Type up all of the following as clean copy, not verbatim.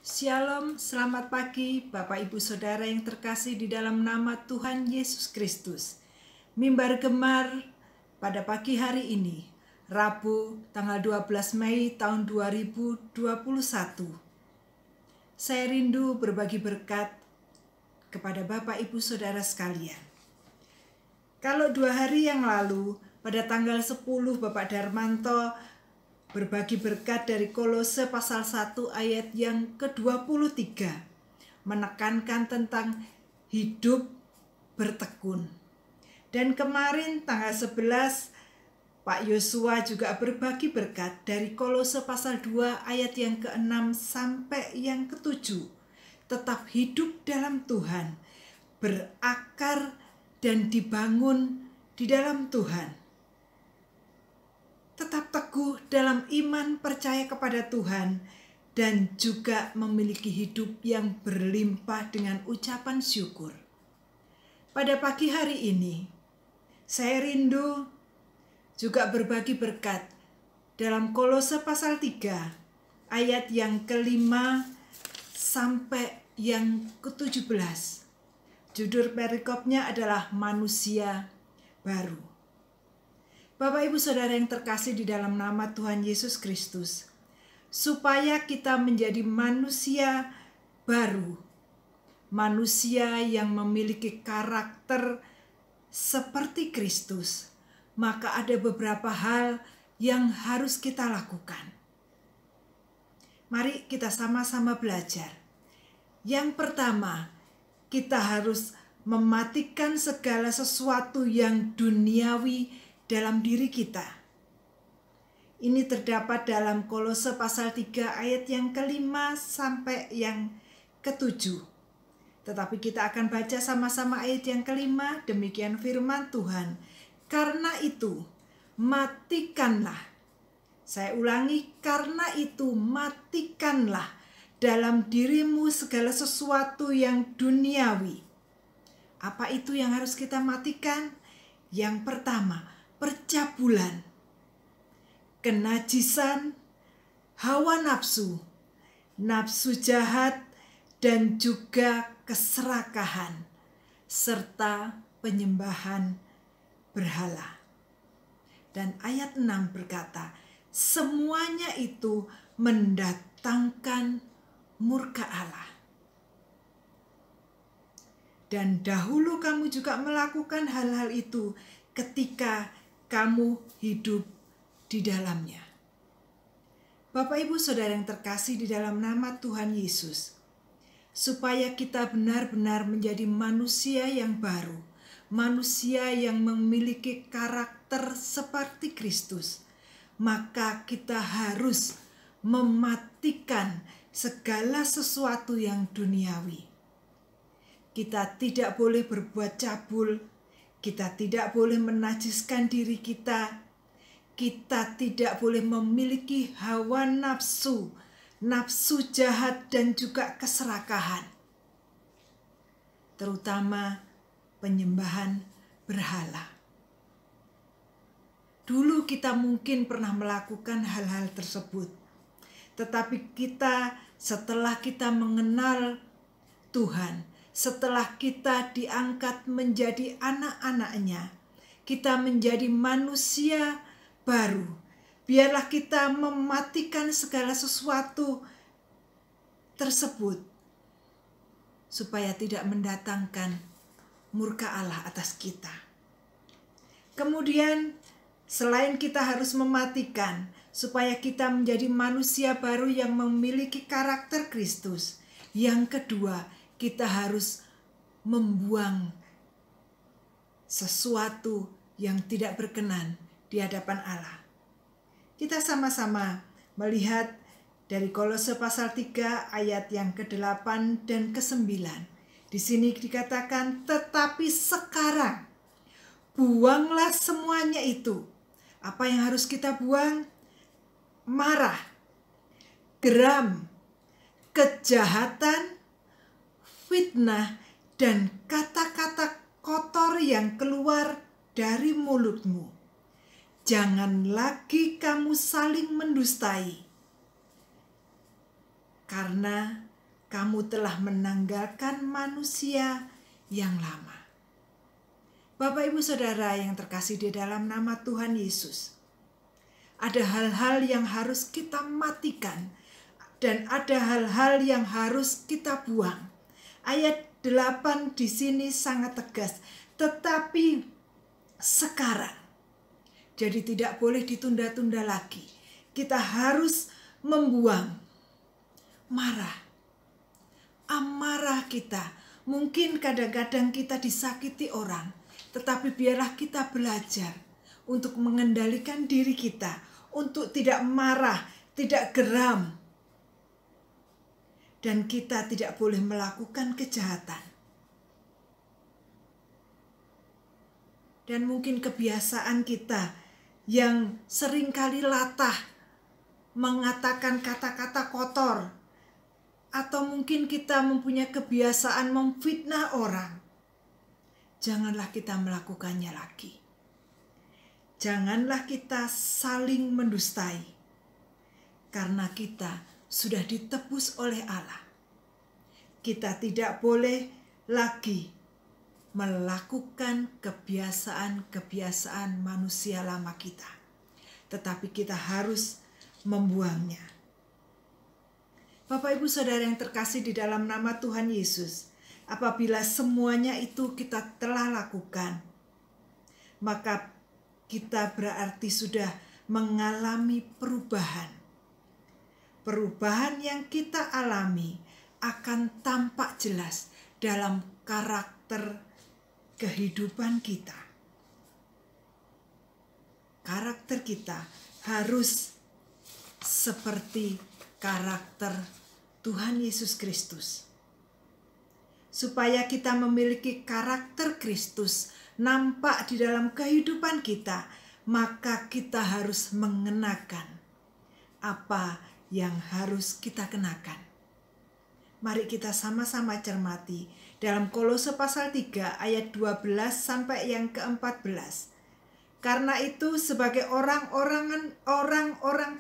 Shalom, selamat pagi Bapak Ibu Saudara yang terkasih di dalam nama Tuhan Yesus Kristus. Mimbar Gemar pada pagi hari ini, Rabu tanggal 12 Mei tahun 2021. Saya rindu berbagi berkat kepada Bapak Ibu Saudara sekalian. Kalau 2 hari yang lalu, pada tanggal 10 Bapak Darmanto berbagi berkat dari Kolose pasal 1 ayat yang ke-23, menekankan tentang hidup bertekun. Dan kemarin tanggal 11 Pak Yosua juga berbagi berkat dari Kolose pasal 2 ayat yang ke-6 sampai yang ke-7. Tetap hidup dalam Tuhan, berakar dan dibangun di dalam Tuhan. Tetap teguh dalam iman percaya kepada Tuhan dan juga memiliki hidup yang berlimpah dengan ucapan syukur. Pada pagi hari ini, saya rindu juga berbagi berkat dalam Kolose pasal 3 ayat yang ke-5 sampai yang ke-17. Judul perikopnya adalah manusia baru. Bapak Ibu Saudara yang terkasih di dalam nama Tuhan Yesus Kristus, supaya kita menjadi manusia baru, manusia yang memiliki karakter seperti Kristus, maka ada beberapa hal yang harus kita lakukan. Mari kita sama-sama belajar. Yang pertama, kita harus mematikan segala sesuatu yang duniawi dalam diri kita. Ini terdapat dalam Kolose pasal 3 ayat yang ke-5 sampai yang ke-7. Tetapi kita akan baca sama-sama ayat yang ke-5, demikian firman Tuhan. Karena itu, matikanlah. Saya ulangi, karena itu matikanlah dalam dirimu segala sesuatu yang duniawi. Apa itu yang harus kita matikan? Yang pertama, percabulan, kenajisan, hawa nafsu, nafsu jahat, dan juga keserakahan, serta penyembahan berhala. Dan ayat 6 berkata, semuanya itu mendatangkan murka Allah. Dan dahulu kamu juga melakukan hal-hal itu ketika kamu hidup di dalamnya. Bapak Ibu Saudara yang terkasih di dalam nama Tuhan Yesus, supaya kita benar-benar menjadi manusia yang baru, manusia yang memiliki karakter seperti Kristus, maka kita harus mematikan segala sesuatu yang duniawi. Kita tidak boleh berbuat cabul, kita tidak boleh menajiskan diri kita tidak boleh memiliki hawa nafsu, nafsu jahat dan juga keserakahan. Terutama penyembahan berhala. Dulu kita mungkin pernah melakukan hal-hal tersebut. Tetapi setelah kita mengenal Tuhan, setelah kita diangkat menjadi anak-anaknya, kita menjadi manusia baru. Biarlah kita mematikan segala sesuatu tersebut, supaya tidak mendatangkan murka Allah atas kita. Kemudian, selain kita harus mematikan, supaya kita menjadi manusia baru yang memiliki karakter Kristus, yang kedua, kita harus membuang sesuatu yang tidak berkenan di hadapan Allah. Kita sama-sama melihat dari Kolose pasal 3 ayat yang ke-8 dan ke-9. Di sini dikatakan, tetapi sekarang buanglah semuanya itu. Apa yang harus kita buang? Marah, geram, kejahatan, fitnah, dan kata-kata kotor yang keluar dari mulutmu. Jangan lagi kamu saling mendustai, karena kamu telah menanggalkan manusia yang lama. Bapak, Ibu, Saudara yang terkasih di dalam nama Tuhan Yesus, ada hal-hal yang harus kita matikan dan ada hal-hal yang harus kita buang. Ayat 8 di sini sangat tegas, tetapi sekarang. Jadi tidak boleh ditunda-tunda lagi. Kita harus membuang marah, amarah kita. Mungkin kadang-kadang kita disakiti orang, tetapi biarlah kita belajar untuk mengendalikan diri kita, untuk tidak marah, tidak geram. Dan kita tidak boleh melakukan kejahatan. Dan mungkin kebiasaan kita yang seringkali latah mengatakan kata-kata kotor, atau mungkin kita mempunyai kebiasaan memfitnah orang. Janganlah kita melakukannya lagi. Janganlah kita saling mendustai, karena kita sudah ditebus oleh Allah. Kita tidak boleh lagi melakukan kebiasaan-kebiasaan manusia lama kita, tetapi kita harus membuangnya. Bapak, Ibu, Saudara yang terkasih di dalam nama Tuhan Yesus, apabila semuanya itu kita telah lakukan, maka kita berarti sudah mengalami perubahan. Perubahan yang kita alami akan tampak jelas dalam karakter kehidupan kita. Karakter kita harus seperti karakter Tuhan Yesus Kristus. Supaya kita memiliki karakter Kristus nampak di dalam kehidupan kita, maka kita harus mengenakan apa yang harus kita kenakan. Mari kita sama-sama cermati dalam Kolose pasal 3 ayat 12 sampai yang ke-14. Karena itu sebagai orang-orang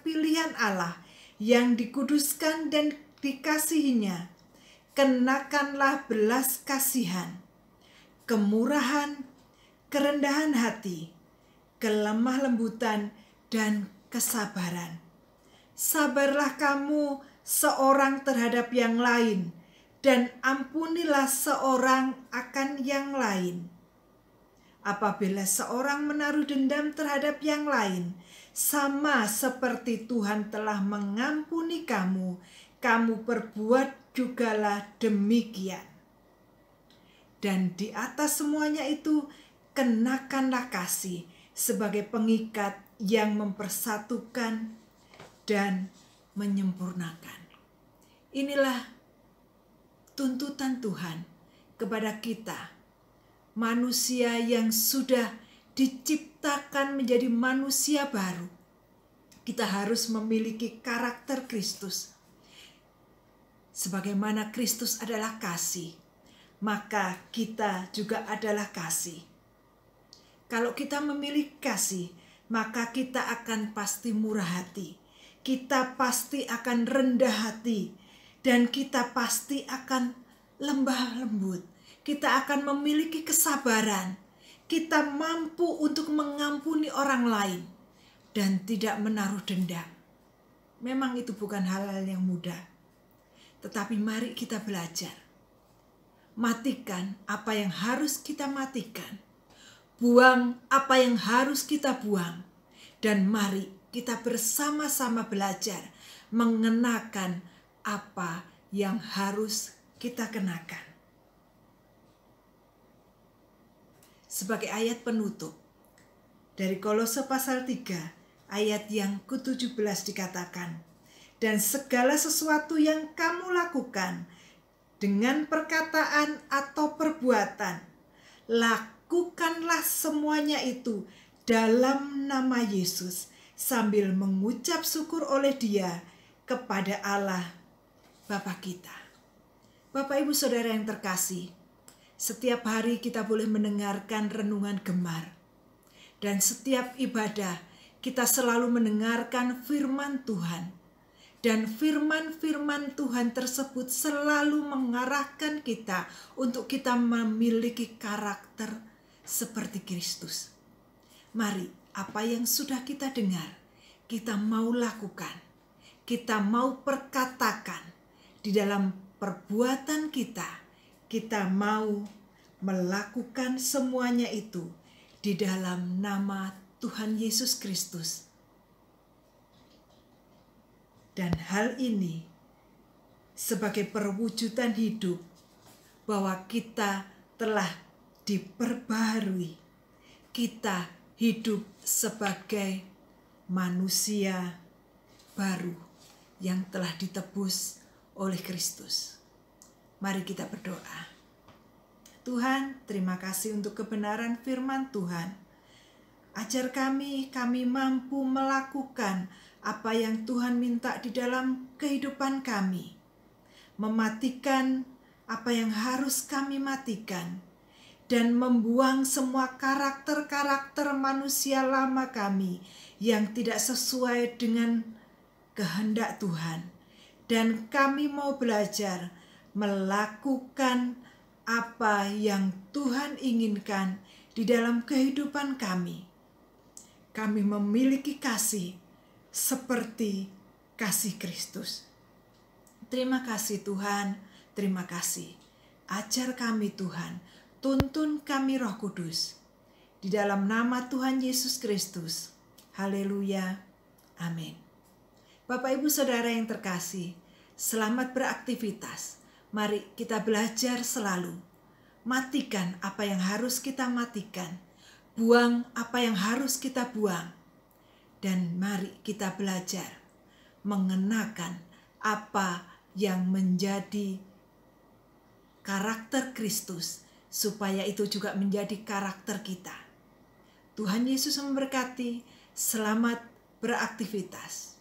pilihan Allah yang dikuduskan dan dikasihinya, kenakanlah belas kasihan, kemurahan, kerendahan hati, kelemah lembutan, dan kesabaran. Sabarlah kamu seorang terhadap yang lain, dan ampunilah seorang akan yang lain. Apabila seorang menaruh dendam terhadap yang lain, sama seperti Tuhan telah mengampuni kamu, kamu perbuat jugalah demikian. Dan di atas semuanya itu, kenakanlah kasih sebagai pengikat yang mempersatukan dan menyempurnakan. Inilah tuntutan Tuhan kepada kita, manusia yang sudah diciptakan menjadi manusia baru. Kita harus memiliki karakter Kristus. Sebagaimana Kristus adalah kasih, maka kita juga adalah kasih. Kalau kita memiliki kasih, maka kita akan pasti murah hati. Kita pasti akan rendah hati. Dan kita pasti akan lembah lembut. Kita akan memiliki kesabaran. Kita mampu untuk mengampuni orang lain dan tidak menaruh dendam. Memang itu bukan hal-hal yang mudah. Tetapi mari kita belajar. Matikan apa yang harus kita matikan. Buang apa yang harus kita buang. Dan mari kita bersama-sama belajar mengenakan apa yang harus kita kenakan. Sebagai ayat penutup dari Kolose pasal 3 ayat yang ke-17 dikatakan, dan segala sesuatu yang kamu lakukan dengan perkataan atau perbuatan, lakukanlah semuanya itu dalam nama Yesus sambil mengucap syukur oleh Dia kepada Allah Bapa kita. Bapak, Ibu, Saudara yang terkasih, setiap hari kita boleh mendengarkan renungan gemar. Dan setiap ibadah kita selalu mendengarkan firman Tuhan. Dan firman-firman Tuhan tersebut selalu mengarahkan kita untuk kita memiliki karakter seperti Kristus. Mari, apa yang sudah kita dengar, kita mau lakukan, kita mau perkatakan di dalam perbuatan kita. Kita mau melakukan semuanya itu di dalam nama Tuhan Yesus Kristus. Dan hal ini sebagai perwujudan hidup bahwa kita telah diperbaharui. Kita hidup sebagai manusia baru yang telah ditebus oleh Kristus. Mari kita berdoa. Tuhan, terima kasih untuk kebenaran firman Tuhan. Ajar kami mampu melakukan apa yang Tuhan minta di dalam kehidupan kami. Mematikan apa yang harus kami matikan. Dan membuang semua karakter-karakter manusia lama kami yang tidak sesuai dengan kehendak Tuhan. Dan kami mau belajar melakukan apa yang Tuhan inginkan di dalam kehidupan kami. Kami memiliki kasih seperti kasih Kristus. Terima kasih Tuhan, terima kasih. Ajar kami Tuhan, tuntun kami Roh Kudus. Di dalam nama Tuhan Yesus Kristus. Haleluya. Amin. Bapak Ibu Saudara yang terkasih, selamat beraktivitas. Mari kita belajar selalu. Matikan apa yang harus kita matikan. Buang apa yang harus kita buang. Dan mari kita belajar mengenakan apa yang menjadi karakter Kristus, supaya itu juga menjadi karakter kita. Tuhan Yesus memberkati. Selamat beraktivitas.